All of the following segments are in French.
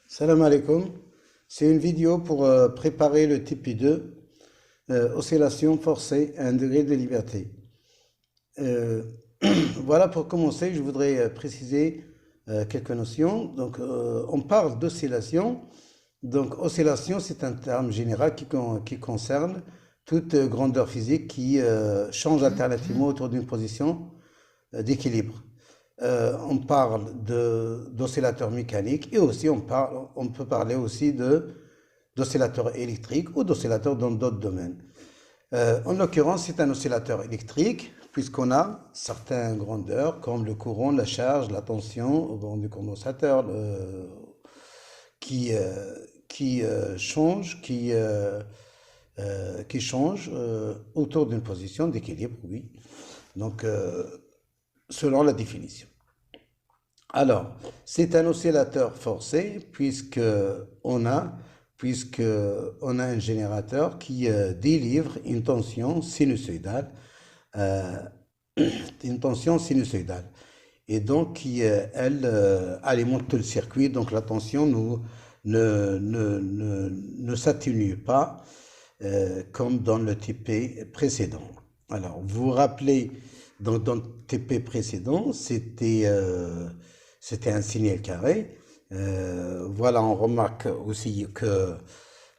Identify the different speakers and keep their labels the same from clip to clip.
Speaker 1: Salam alaikum. C'est une vidéo pour préparer le TP2, oscillation forcée à un degré de liberté. Euh, voilà, pour commencer, je voudrais préciser quelques notions. Donc, on parle d'oscillation. Donc, oscillation, c'est un terme général qui concerne toute grandeur physique qui change alternativement autour d'une position d'équilibre. On parle d'oscillateurs mécaniques et aussi on peut parler aussi d'oscillateurs électriques ou d'oscillateurs dans d'autres domaines. En l'occurrence, c'est un oscillateur électrique puisqu'on a certaines grandeurs comme le courant, la charge, la tension au bord du condensateur qui, euh, qui change autour d'une position d'équilibre, oui. Donc, selon la définition. Alors, c'est un oscillateur forcé puisque on a un générateur qui délivre euh, une tension sinusoïdale, et donc qui, elle, alimente tout le circuit. Donc la tension ne s'atténue pas comme dans le TP précédent. Alors, vous vous rappelez, dans le TP précédent, c'était un signal carré. Voilà, on remarque aussi que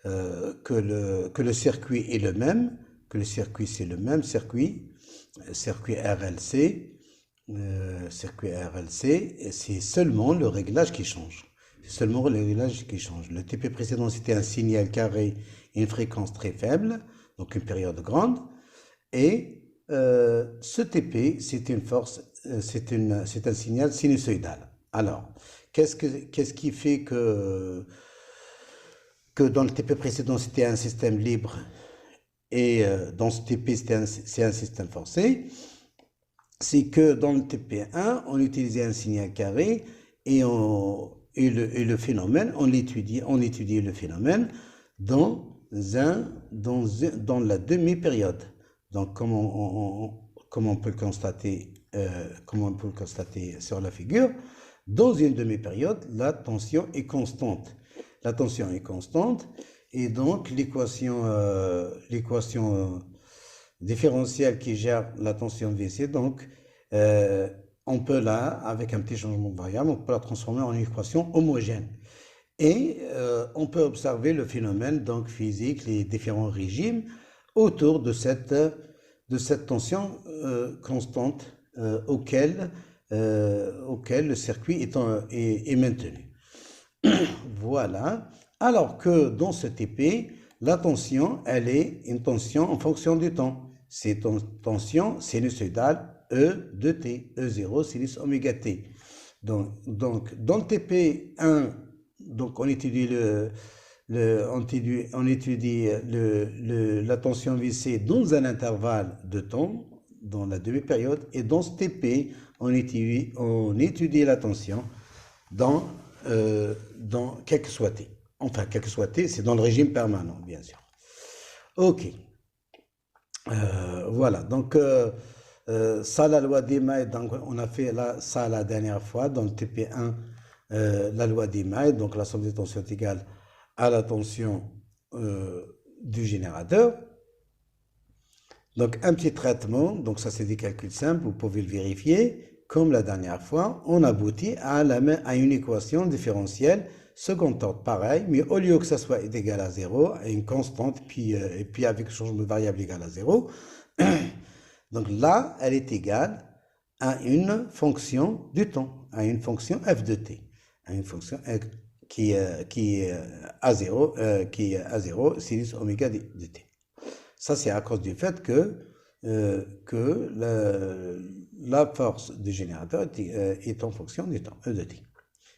Speaker 1: le circuit est le même, que le circuit c'est le même circuit RLC, et c'est seulement le réglage qui change. C'est seulement le réglage qui change. Le TP précédent, c'était un signal carré et une fréquence très faible, donc une période grande. Et ce TP, c'est une force, c'est un signal sinusoïdal. Alors, qu'est-ce qui fait que dans le TP précédent, c'était un système libre et dans ce TP, c'est un système forcé? C'est que dans le TP1, on utilisait un signal carré et le phénomène, on étudiait le phénomène dans la demi-période. Donc, comme on peut le constater, sur la figure, dans une demi-période, la tension est constante. La tension est constante, et donc l'équation différentielle qui gère la tension VC, donc euh, on peut là, avec un petit changement de variable, on peut la transformer en une équation homogène. Et on peut observer le phénomène donc physique, les différents régimes autour de cette tension constante auquel le circuit est maintenu. Voilà. Alors que dans ce TP, la tension, elle est une tension en fonction du temps. C'est une tension sinusoïdale E de t, E0 sinus oméga t. Donc dans le TP1, donc on étudie la tension VC dans un intervalle de temps, dans la demi-période, et dans ce TP, on étudie la tension dans quel que soit t. Enfin, quel que soit t, c'est dans le régime permanent, bien sûr. Ok. Voilà. Donc, ça, la loi d'Emaille, donc on a fait ça la dernière fois, dans le TP1, la loi d'Emaille, donc la somme des tensions est égale à la tension du générateur. Donc, un petit traitement, donc ça c'est des calculs simples, vous pouvez le vérifier. Comme la dernière fois, on aboutit à une équation différentielle second ordre, pareil, mais au lieu que ça soit égal à 0, à une constante, et puis avec changement de variable égal à 0, donc là, elle est égale à une fonction du temps, à une fonction f de t, à une fonction qui est à 0, sinus oméga de t. Ça, c'est à cause du fait que la force du générateur est en fonction du temps, E de t.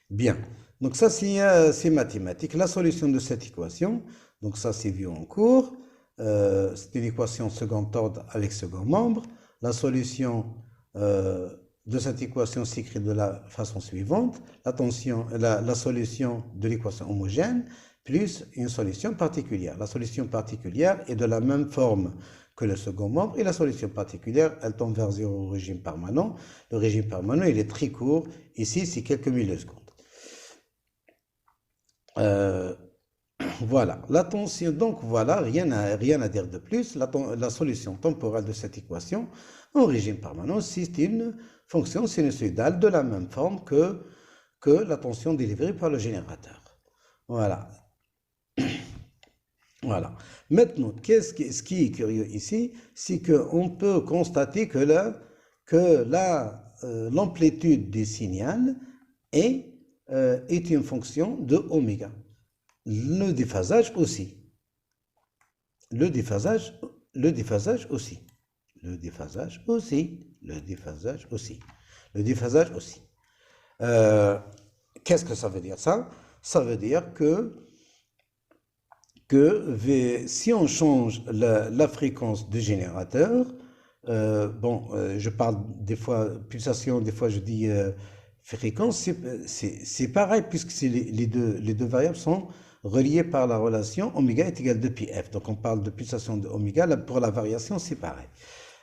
Speaker 1: Bien, donc ça, c'est mathématique. La solution de cette équation, donc ça, c'est vu en cours. C'est une équation second ordre avec second membre. La solution de cette équation s'écrit de la façon suivante. La solution de l'équation homogène plus une solution particulière. La solution particulière est de la même forme que le second membre, et la solution particulière, elle tend vers 0 au régime permanent. Le régime permanent, il est très court. Ici, c'est quelques millisecondes. Euh, voilà, la tension, donc voilà, rien à dire de plus. La solution temporelle de cette équation en régime permanent, c'est une fonction sinusoïdale de la même forme que la tension délivrée par le générateur. Voilà, voilà. Maintenant, ce qui est curieux ici, c'est qu'on peut constater que l'amplitude du signal est une fonction de oméga. Le déphasage aussi. Le déphasage, le déphasage aussi. Le déphasage aussi. Le déphasage aussi. Le déphasage aussi. Euh, Qu'est-ce que ça veut dire ça? Ça veut dire que si on change la fréquence du générateur, je parle des fois pulsation, des fois je dis fréquence, c'est pareil puisque les deux variables sont reliées par la relation oméga est égal à 2πf. Donc on parle de pulsation de oméga, pour la variation c'est pareil.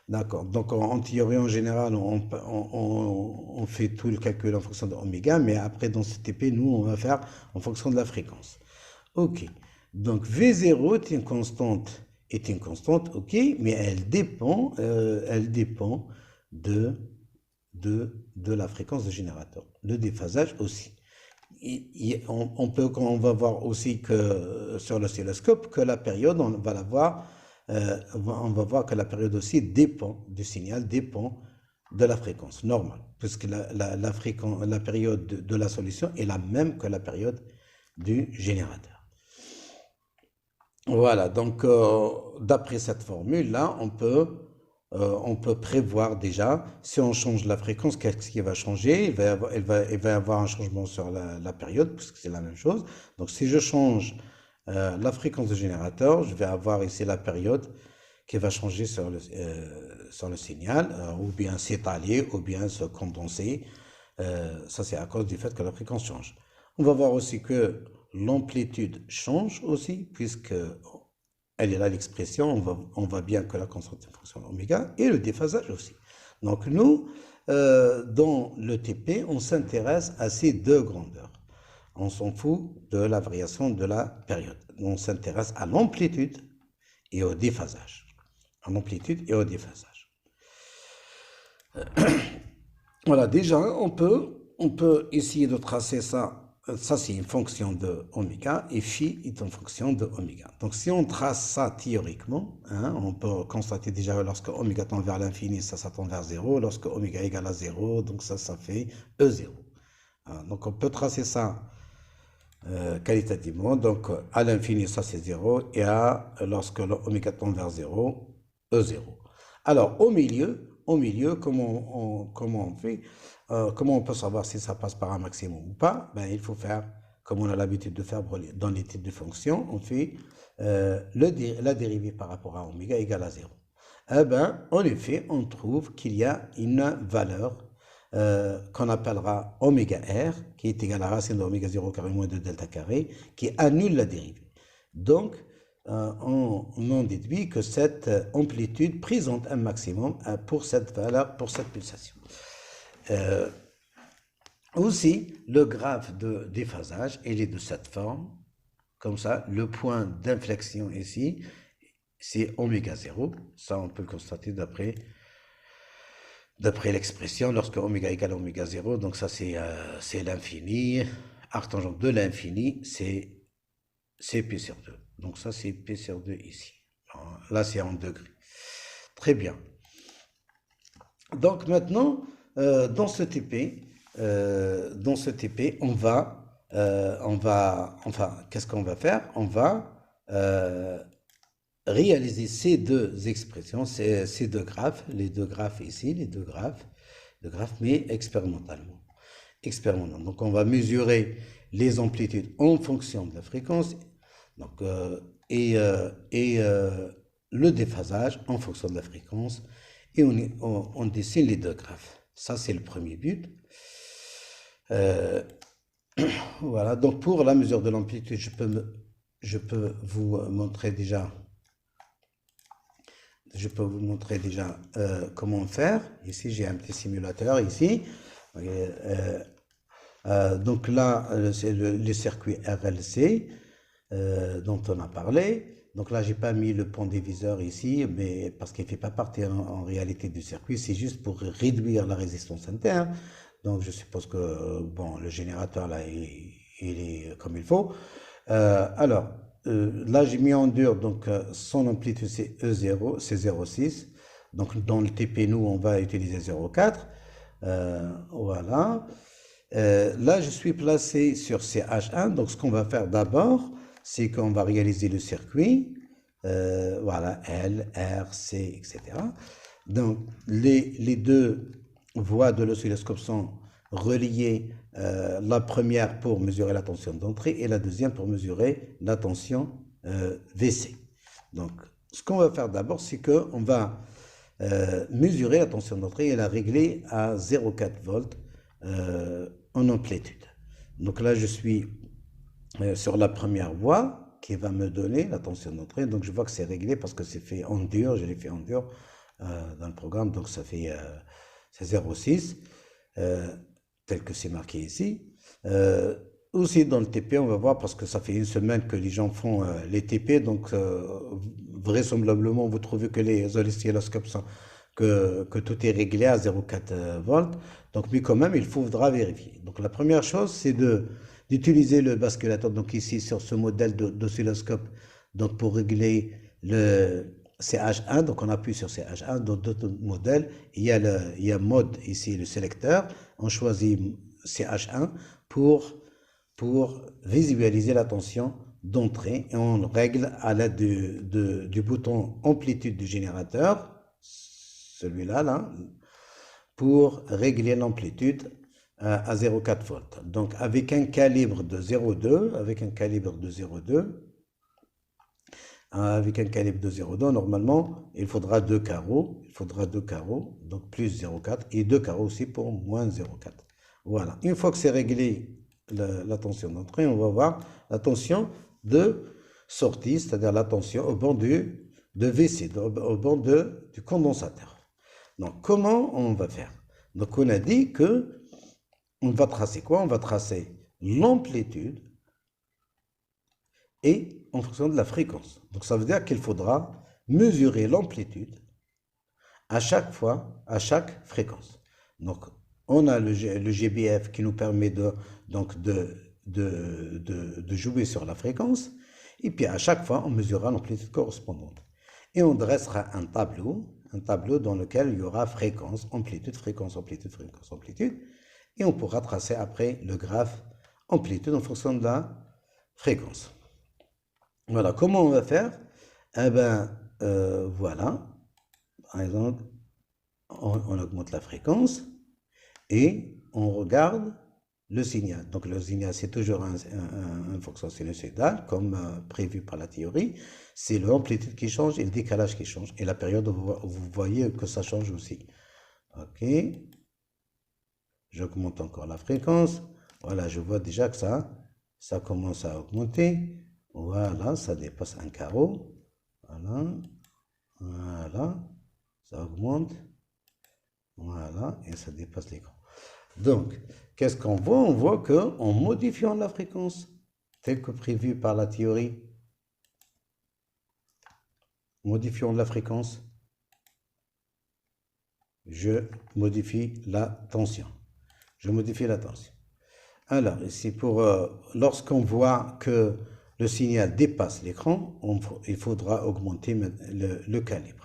Speaker 1: D'accord. Donc en théorie en général, on fait tout le calcul en fonction de oméga, mais après dans ce TP, nous on va faire en fonction de la fréquence. Ok. Donc V0 est une constante, ok, mais elle dépend de, de la fréquence du générateur. Le déphasage aussi. On va voir aussi que sur l'oscilloscope que la période, on va voir que la période aussi dépend du signal, dépend de la fréquence normale, puisque la période de la solution est la même que la période du générateur. Voilà, donc d'après cette formule-là, on peut prévoir déjà, si on change la fréquence, qu'est-ce qui va changer? Il va y avoir un changement sur la période, puisque c'est la même chose. Donc si je change la fréquence du générateur, je vais avoir ici la période qui va changer sur le signal, ou bien s'étaler, ou bien se condenser. Ça, c'est à cause du fait que la fréquence change. On va voir aussi que l'amplitude change aussi, puisque elle est là l'expression, on voit bien que la constante est une fonction oméga, et le déphasage aussi. Donc nous, dans le TP, on s'intéresse à ces deux grandeurs. On s'en fout de la variation de la période. On s'intéresse à l'amplitude et au déphasage. À l'amplitude et au déphasage. Voilà, déjà, on peut essayer de tracer ça. Ça, c'est une fonction de oméga et phi est une fonction de oméga. Donc, si on trace ça théoriquement, hein, on peut constater déjà lorsque oméga tend vers l'infini, ça tend vers 0. Lorsque oméga égale à 0, donc ça fait E0. Hein, donc, on peut tracer ça qualitativement. Donc, à l'infini, ça c'est 0. Et lorsque oméga tend vers 0, E0. Alors, au milieu, comment on fait? Comment on peut savoir si ça passe par un maximum ou pas? Ben, il faut faire, comme on a l'habitude de faire dans les types de fonctions, on fait la dérivée par rapport à oméga égale à 0. Eh ben, en effet, on trouve qu'il y a une valeur qu'on appellera oméga r, qui est égale à racine de oméga 0 carré moins 2 delta carré, qui annule la dérivée. Donc, on en déduit que cette amplitude présente un maximum pour cette valeur, pour cette pulsation. Aussi, le graphe de déphasage, il est de cette forme, comme ça, le point d'inflexion ici, c'est oméga 0, ça on peut le constater d'après l'expression, lorsque oméga égale à oméga 0, donc ça c'est l'infini, arc tangent de l'infini, c'est P sur 2. Donc ça, c'est P sur 2 ici. Là, c'est en degrés. Très bien. Donc maintenant, dans ce TP, enfin, qu'est-ce qu'on va faire? On va réaliser ces deux expressions, ces deux graphes, les deux graphes ici, les deux graphes, mais expérimentalement. Donc on va mesurer les amplitudes en fonction de la fréquence, donc, le déphasage en fonction de la fréquence, et on dessine les deux graphes. Ça, c'est le premier but. Voilà, donc pour la mesure de l'amplitude, je peux vous montrer déjà comment faire. Ici, j'ai un petit simulateur ici. Donc là, c'est le circuit RLC dont on a parlé. Donc là, j'ai pas mis le pont diviseur ici, mais parce qu'il ne fait pas partie en réalité du circuit, c'est juste pour réduire la résistance interne. Donc je suppose que bon, le générateur là, il est comme il faut. Alors, là, j'ai mis en dur, donc son amplitude c'est E0, c'est 0,6. Donc dans le TP, nous, on va utiliser 0,4. Voilà. Là, je suis placé sur CH1. Donc, ce qu'on va faire d'abord, c'est qu'on va réaliser le circuit. Voilà, L, R, C, etc. Donc, les deux voies de l'oscilloscope sont reliées. La première pour mesurer la tension d'entrée et la deuxième pour mesurer la tension VC. Donc, ce qu'on va faire d'abord, c'est qu'on va mesurer la tension d'entrée et la régler à 0,4 volts en amplitude. Donc là, je suis sur la première voie qui va me donner la tension d'entrée. Donc je vois que c'est réglé parce que c'est fait en dur, je l'ai fait en dur dans le programme, donc ça fait c'est 0,6 tel que c'est marqué ici. Aussi dans le TP, on va voir parce que ça fait une semaine que les gens font les TP, donc vraisemblablement vous trouvez que les oscilloscopes sont que tout est réglé à 0,4 volts. Donc, mais quand même, il faudra vérifier. Donc, la première chose, c'est d'utiliser le basculateur. Donc, ici, sur ce modèle d'oscilloscope, donc pour régler le CH1, donc on appuie sur CH1. Dans d'autres modèles, il y a mode ici, le sélecteur. On choisit CH1 pour visualiser la tension d'entrée et on règle à l'aide du bouton amplitude du générateur, celui-là, là, pour régler l'amplitude à 0,4 volts. Donc avec un calibre de 0,2, avec un calibre de 0,2, normalement, il faudra deux carreaux, donc plus 0,4 et deux carreaux aussi pour moins 0,4. Voilà. Une fois que c'est réglé la tension d'entrée, on va voir la tension de sortie, c'est-à-dire la tension au bord de WC, au bord du condensateur. Donc, comment on va faire? Donc, on a dit que on va tracer quoi? On va tracer l'amplitude et en fonction de la fréquence. Donc, ça veut dire qu'il faudra mesurer l'amplitude à chaque fois, à chaque fréquence. Donc, on a le GBF qui nous permet donc de jouer sur la fréquence. Et puis, à chaque fois, on mesurera l'amplitude correspondante. Et on dressera un tableau dans lequel il y aura fréquence, amplitude, fréquence, amplitude, fréquence, amplitude. Et on pourra tracer après le graphe amplitude en fonction de la fréquence. Voilà, comment on va faire? Eh bien, voilà. Par exemple, on augmente la fréquence et on regarde le signal. Donc le signal, c'est toujours une fonction sinusoïdale, comme prévu par la théorie. C'est l'amplitude qui change et le décalage qui change. Et la période, vous voyez que ça change aussi. OK. J'augmente encore la fréquence. Voilà, je vois déjà que ça commence à augmenter. Voilà, ça dépasse un carreau. Voilà. Voilà. Ça augmente. Voilà, et ça dépasse l'écran. Donc, qu'est-ce qu'on voit? On voit qu'en modifiant la fréquence, tel que prévu par la théorie, modifiant la fréquence, je modifie la tension. Je modifie la tension. Alors, ici, lorsqu'on voit que le signal dépasse l'écran, il faudra augmenter le calibre.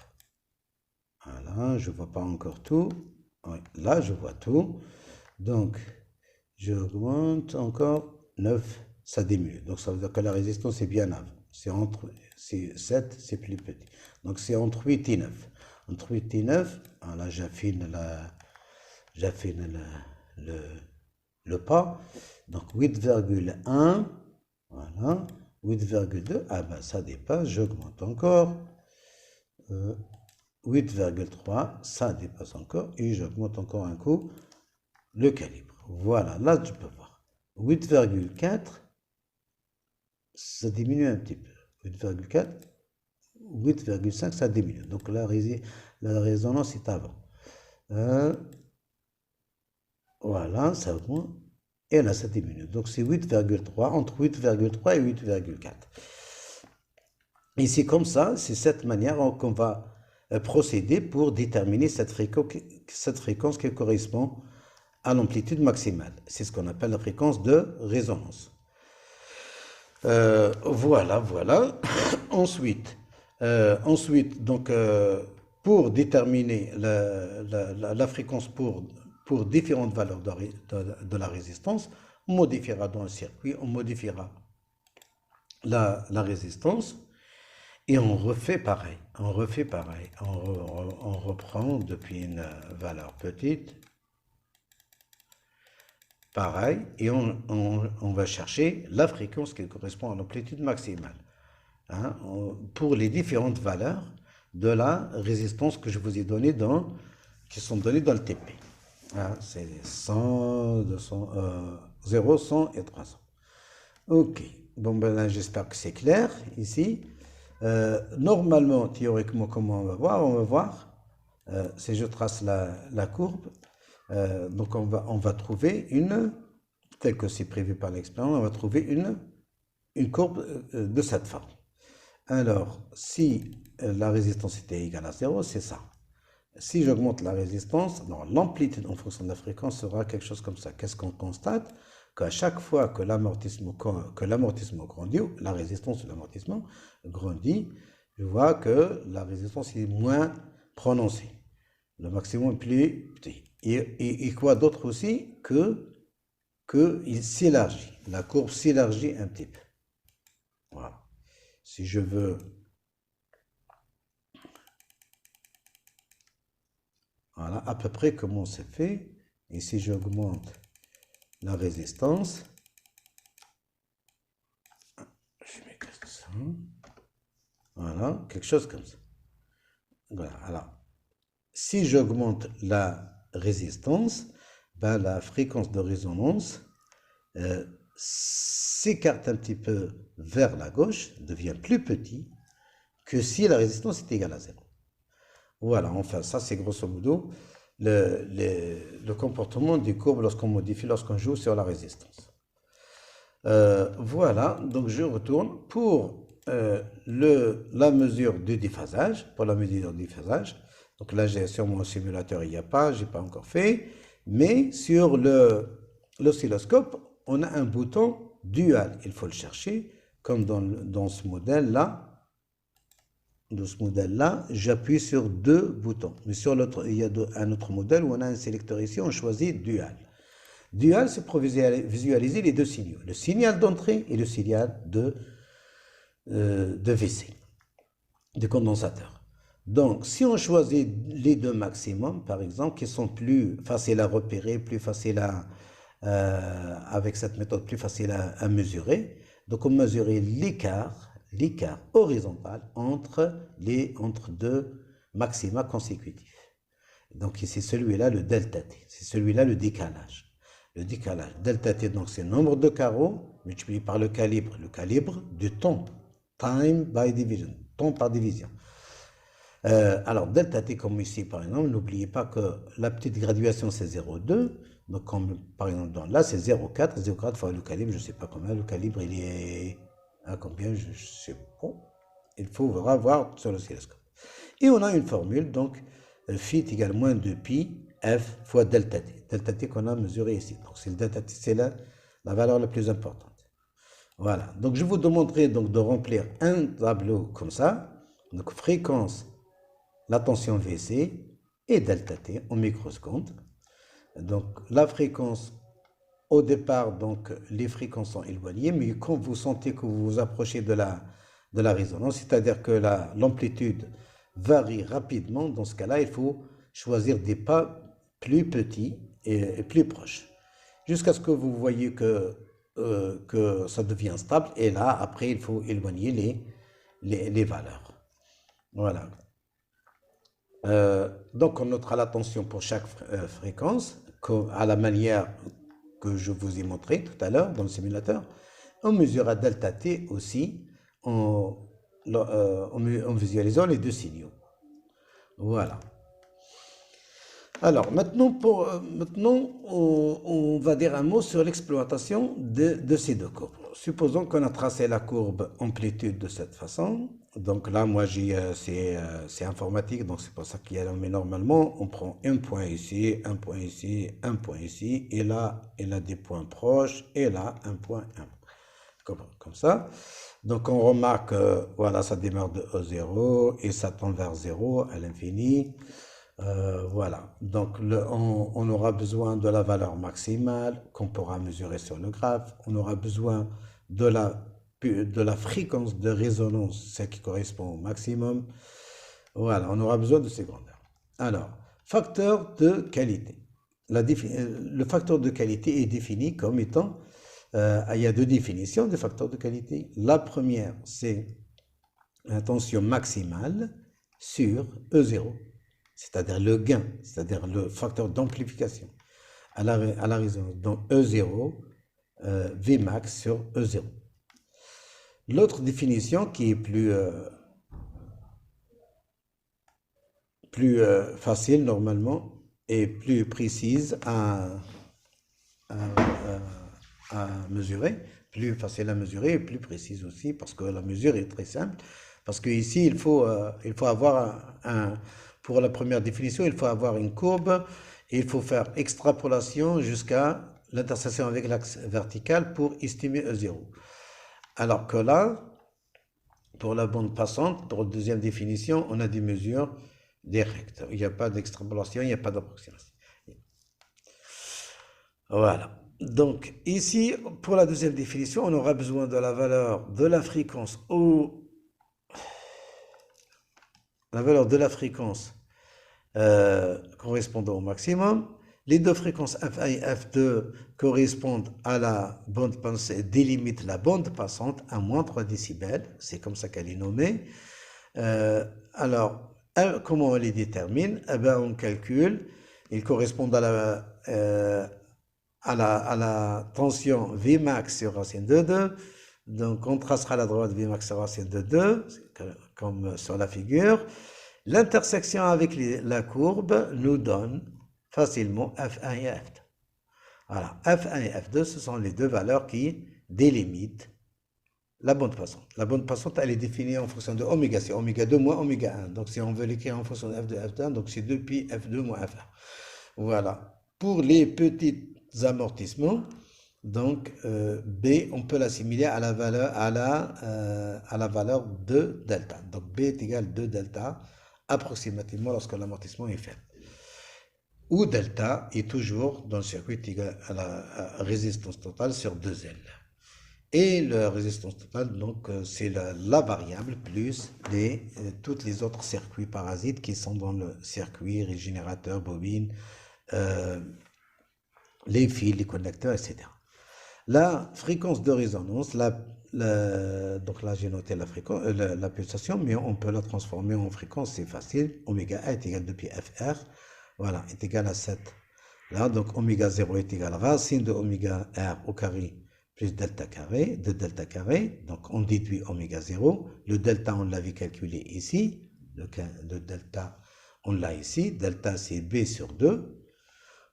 Speaker 1: Voilà, je ne vois pas encore tout. Oui, là, je vois tout. Donc, j'augmente encore 9, ça diminue. Donc, ça veut dire que la résistance est bien avant. C'est 7, c'est plus petit. Donc, c'est entre 8 et 9. Entre 8 et 9, là, j'affine le pas. Donc, 8,1, voilà. 8,2, ah ben, ça dépasse, j'augmente encore. 8,3, ça dépasse encore. Et j'augmente encore un coup le calibre. Voilà, là tu peux voir. 8,4, ça diminue un petit peu. 8,4, 8,5, ça diminue. Donc la résonance est avant. Voilà, ça augmente. Et là, ça diminue. Donc, c'est 8,3, entre 8,3 et 8,4. Et c'est comme ça, c'est cette manière qu'on va procéder pour déterminer cette fréquence qui correspond à l'amplitude maximale. C'est ce qu'on appelle la fréquence de résonance. Voilà. Ensuite, donc, pour déterminer la fréquence pour différentes valeurs de la résistance, on modifiera dans le circuit, on modifiera la résistance et on refait pareil. On reprend depuis une valeur petite. Pareil, et on va chercher la fréquence qui correspond à l'amplitude maximale, hein, pour les différentes valeurs de la résistance que je vous ai données qui sont données dans le TP. Hein, c'est 100, 200, 0, 100 et 300. Ok, bon ben là j'espère que c'est clair ici. Normalement, théoriquement, comment on va voir, si je trace la courbe, donc on va trouver telle que c'est prévu par l'expérience, on va trouver une courbe de cette forme. Alors, si la résistance était égale à 0, c'est ça. Si j'augmente la résistance, l'amplitude en fonction de la fréquence sera quelque chose comme ça. Qu'est-ce qu'on constate? Qu'à chaque fois que l'amortissement grandit, la résistance de l'amortissement grandit, je vois que la résistance est moins prononcée. Le maximum est plus petit. Et quoi d'autre aussi il s'élargit. La courbe s'élargit un petit peu. Voilà. Si je veux... Voilà à peu près comment c'est fait. Et si j'augmente la résistance, je mets ça. Voilà, quelque chose comme ça. Voilà, alors, si j'augmente la résistance, ben, la fréquence de résonance s'écarte un petit peu vers la gauche, devient plus petit que si la résistance est égale à 0. Voilà, enfin, ça c'est grosso modo le comportement des courbes lorsqu'on joue sur la résistance. Voilà, donc je retourne pour la mesure du déphasage, Donc là, sur mon simulateur, il n'y a pas, j'ai pas encore fait, mais sur l'oscilloscope, on a un bouton dual. Il faut le chercher, comme dans ce modèle-là. Dans ce modèle-là, j'appuie sur deux boutons. Mais sur l'autre, il y a un autre modèle où on a un sélecteur ici, on choisit dual. Dual, c'est pour visualiser les deux signaux, le signal d'entrée et le signal de VC, de condensateur. Donc, si on choisit les deux maximums, par exemple, qui sont plus faciles à repérer, plus faciles avec cette méthode, plus facile à mesurer, donc on mesure l'écart horizontal entre deux maxima consécutifs. Donc, c'est celui-là le delta T, c'est celui-là le décalage. Le décalage, delta T, donc c'est le nombre de carreaux multiplié par le calibre du temps, time by division, temps par division. Alors, delta T, comme ici, par exemple, n'oubliez pas que la petite graduation, c'est 0,2. Donc, comme par exemple, là, c'est 0,4. 0,4 fois le calibre, je ne sais pas combien. Le calibre, il est à combien, je ne sais pas. Il faudra voir sur l'oscilloscope. Et on a une formule, donc, phi est égal à moins 2pi f fois delta T. Delta T qu'on a mesuré ici. Donc, c'est le delta T, c'est la valeur la plus importante. Voilà. Donc, je vous demanderai donc de remplir un tableau comme ça. Donc, fréquence, la tension VC et delta T en microsecondes. Donc, la fréquence, au départ, donc, les fréquences sont éloignées, mais quand vous sentez que vous vous approchez de la résonance, c'est-à-dire que l'amplitude varie rapidement, dans ce cas-là, il faut choisir des pas plus petits et plus proches, jusqu'à ce que vous voyez que ça devient stable, et là, après, il faut éloigner les valeurs. Voilà. Donc, on notera la tension pour chaque fréquence, à la manière que je vous ai montré tout à l'heure dans le simulateur. On mesurera delta T aussi en visualisant les deux signaux. Voilà. Alors, maintenant on va dire un mot sur l'exploitation de ces deux courbes. Supposons qu'on a tracé la courbe amplitude de cette façon. Donc là, moi, c'est informatique, donc c'est pour ça qu'il y a, mais normalement, on prend un point ici, un point ici, un point ici, et là, il a des points proches, et là, un point, comme ça. Donc on remarque, voilà, ça démarre de E0, et ça tend vers 0 à l'infini. Voilà, donc on aura besoin de la valeur maximale qu'on pourra mesurer sur le graphe. On aura besoin de la fréquence de résonance, celle qui correspond au maximum. Voilà, on aura besoin de ces grandeurs. Alors, facteur de qualité. Le facteur de qualité est défini comme étant, il y a deux définitions de facteur de qualité. La première, c'est la tension maximale sur E0. C'est-à-dire le gain, c'est-à-dire le facteur d'amplification à la résonance. Donc E0, Vmax sur E0. L'autre définition qui est plus facile normalement et plus précise à mesurer, plus facile à mesurer et plus précise aussi parce que la mesure est très simple. Parce qu'ici, il faut avoir pour la première définition, il faut avoir une courbe et il faut faire extrapolation jusqu'à l'intersection avec l'axe vertical pour estimer E0. Alors que là, pour la bande passante, pour la deuxième définition, on a des mesures directes. Il n'y a pas d'extrapolation, il n'y a pas d'approximation. Voilà. Donc ici, pour la deuxième définition, on aura besoin de la valeur de la fréquence correspondant au maximum. Les deux fréquences F1 et F2 correspondent à la bande passante, délimitent la bande passante à moins 3 décibels. C'est comme ça qu'elle est nommée. Alors, comment on les détermine? Eh bien, on calcule. Ils correspondent à la tension Vmax sur racine de 2. Donc, on tracera à la droite Vmax sur racine de 2, comme sur la figure. L'intersection avec la courbe nous donne facilement F1 et F2. Voilà, F1 et F2, ce sont les deux valeurs qui délimitent la bande passante. La bande passante, elle est définie en fonction de oméga, c'est oméga 2 moins oméga 1. Donc, si on veut l'écrire en fonction de F2, F1, donc c'est 2 pi F2 moins F1. Voilà. Pour les petits amortissements, donc B, on peut l'assimiler à la valeur de delta. Donc B est égal à 2 delta, approximativement lorsque l'amortissement est faible. Où delta est toujours dans le circuit égal à la résistance totale sur 2L. Et la résistance totale, donc, c'est la variable plus tous les autres circuits parasites qui sont dans le circuit, régénérateur, bobine, les fils, les connecteurs, etc. La fréquence de résonance, donc là j'ai noté la pulsation, mais on peut la transformer en fréquence, c'est facile. Oméga A est égal à 2 pi FR, voilà, est égal à 7. Là, donc oméga 0 est égal à racine de oméga R au carré plus delta carré, de delta carré. Donc on déduit oméga 0. Le delta, on l'avait calculé ici. Le delta, on l'a ici. Delta, c'est B sur 2.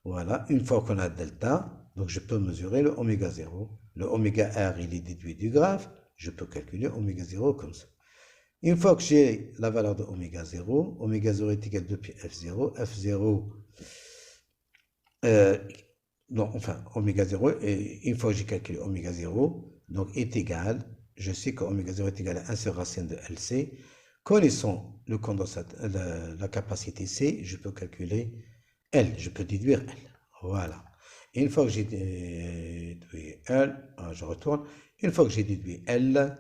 Speaker 1: Voilà, une fois qu'on a delta, donc je peux mesurer le oméga 0. Le oméga R, il est déduit du graphe. Je peux calculer oméga 0 comme ça. Une fois que j'ai la valeur de oméga 0 est égal à 2 pi F0. F0, oméga 0, et une fois que j'ai calculé oméga 0, donc est égal, je sais que oméga 0 est égal à 1 sur racine de LC. Connaissant le condensateur, la capacité C, je peux calculer L, je peux déduire L. Voilà. Et une fois que j'ai déduit L, je retourne. Une fois que j'ai déduit L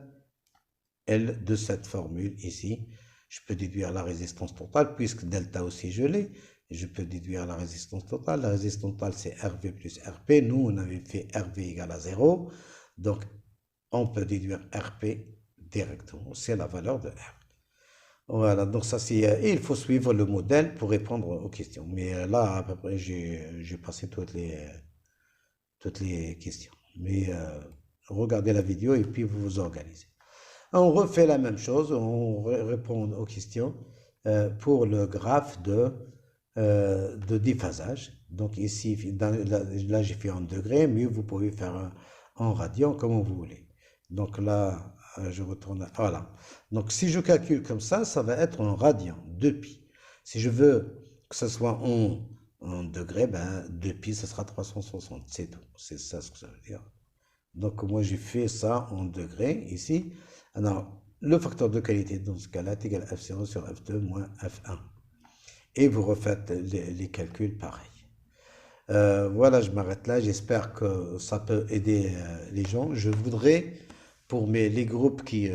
Speaker 1: de cette formule ici, je peux déduire la résistance totale, puisque delta aussi je l'ai. Je peux déduire la résistance totale. La résistance totale, c'est RV plus RP. Nous, on avait fait RV égale à 0. Donc, on peut déduire RP directement. C'est la valeur de R. Voilà, donc ça c'est... Et il faut suivre le modèle pour répondre aux questions. Mais là, à peu près, j'ai passé toutes les questions. Mais regardez la vidéo et puis vous vous organisez. On refait la même chose, on répond aux questions pour le graphe de de déphasage. Donc ici, là j'ai fait en degrés, mais vous pouvez faire en radian comme vous voulez. Donc là, je retourne voilà. Donc si je calcule comme ça va être en radian, 2pi. Si je veux que ce soit en degrés, ben 2pi, ça sera 360, c'est tout. C'est ça ce que ça veut dire. Donc moi j'ai fait ça en degrés ici. Alors, le facteur de qualité dans ce cas-là est égal à F0 sur F2 moins F1. Et vous refaites les calculs pareil. Voilà, je m'arrête là. J'espère que ça peut aider les gens. Je voudrais, pour les groupes qui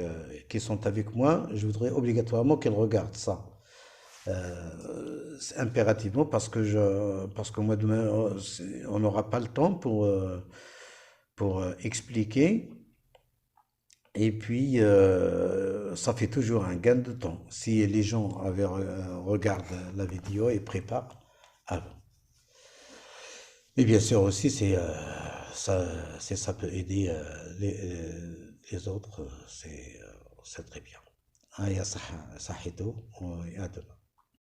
Speaker 1: sont avec moi, je voudrais obligatoirement qu'ils regardent ça. Impérativement parce que moi demain, on n'aura pas le temps pour expliquer. Et puis, ça fait toujours un gain de temps si les gens regardent la vidéo et préparent avant. Et bien sûr aussi, ça, ça peut aider les autres, c'est très bien. Ah, ya صحته et à demain.